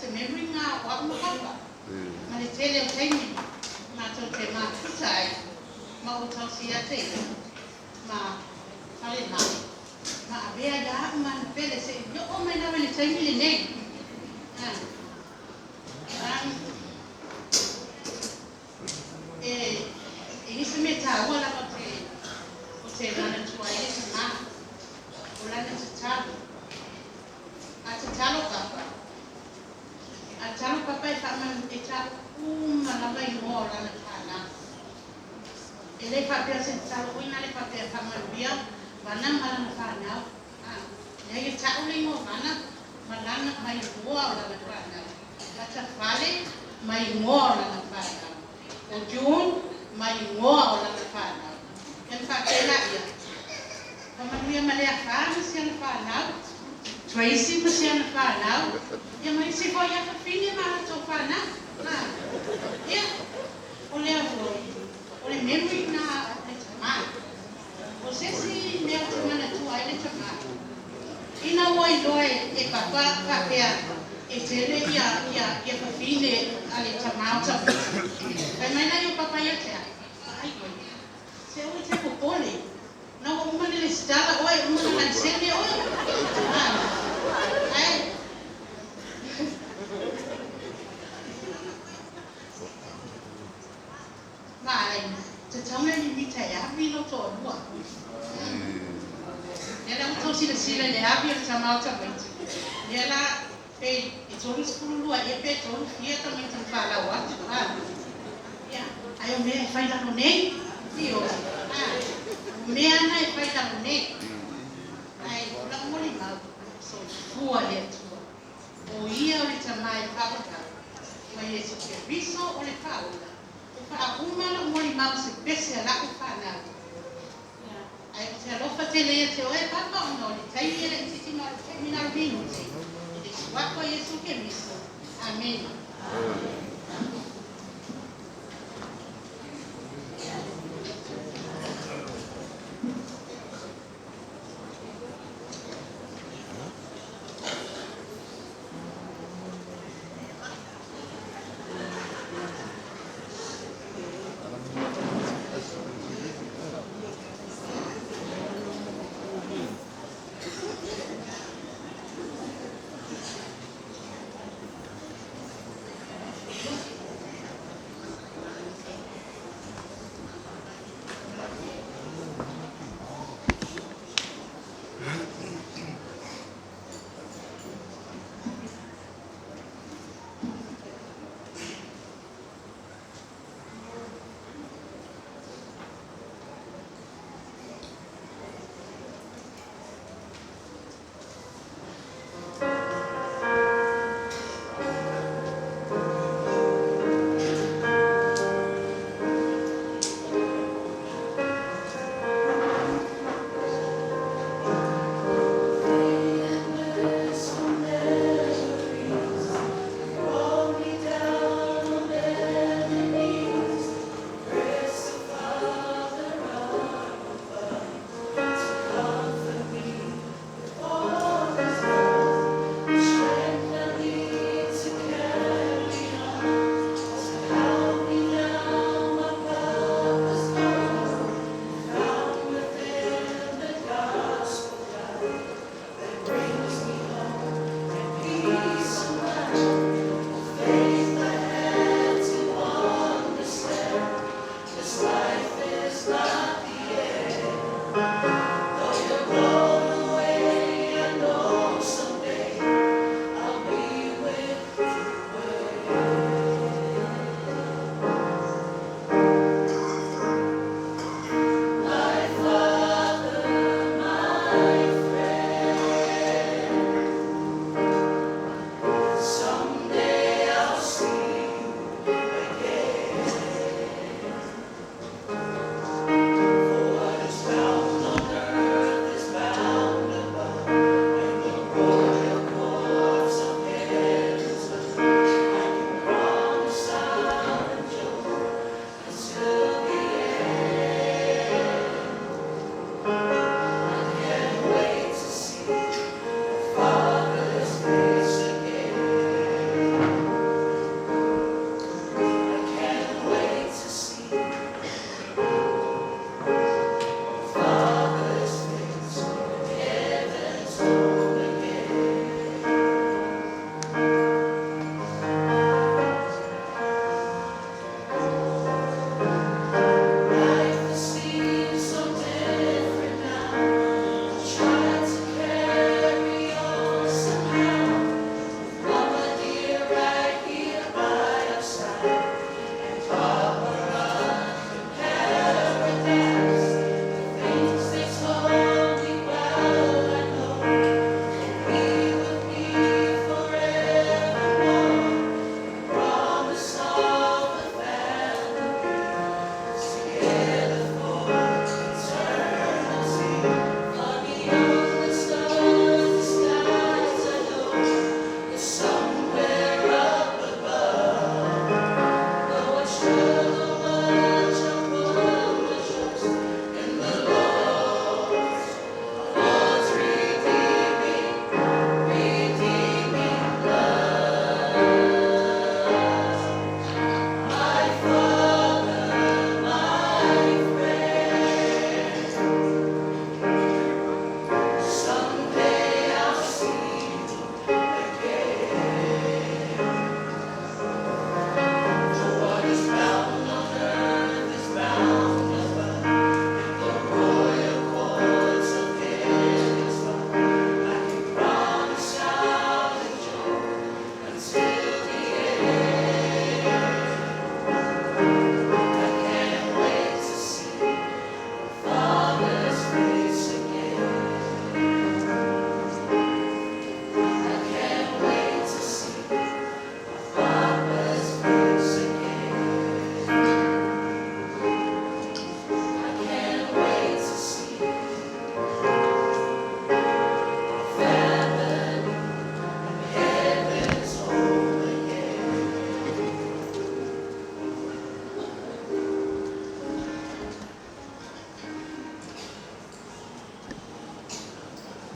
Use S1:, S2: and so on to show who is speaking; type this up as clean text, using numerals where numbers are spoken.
S1: se memory ngā wak makapa. Ma le tele o teimi, ma tau te mā putai, ma o tau si a te, ma hale nai. Ma a bea ia haku mana pele se, yo o mai nawe le teimi le nei. Isa me tāua lava o te rana tua e sa mā, o lana te talo. A te talo papa. A talo papa e whamanu e talo uma lava i ngō lana tāna. E le whapea se talo uina le whapea whamanu bia, wana marana whanau. E talo le ngō wana, malana mai ngō lana whanau. Ata whale mai ngō lana whanau. O June, mai ngoa o lana whanau. Ken whakela ia. Pamanuia malea whana si ana whanau. Tracy ma si ana whanau. Ia mai se hoi aka whine maha tō whanau. Ia, o lea hoi. O le memory na le tamai. O sesi mea te mana tua e le tamai. Ina wai loe e papa whapea. E tele ia whawhine a le tamau tapu. Kai mai nai o papa ia te ai. Se o te popole. Na o umane le stala oe, umane la sene oe. Ai. Vai, te tauna ni mita e api no tō rua. Nela o tau sila le api o tamau tapu. Nela e tōru skulu lua e pe tōru fia tamai te whalau atu. Ia, ai o mea e whaila no nei. Io, mea ana e whaila no nei. Ai, o la mori mau, so fua le atua. O ia o le tamai whawaka. Mai e so ke riso o le whawaka. O whaakuma la mori mau se pese a lako whanau. Ai, o te alofa te lea te oe papa o no le taimi ele i titi ma le terminal minuti. Wako Yesu ke miso. Amen.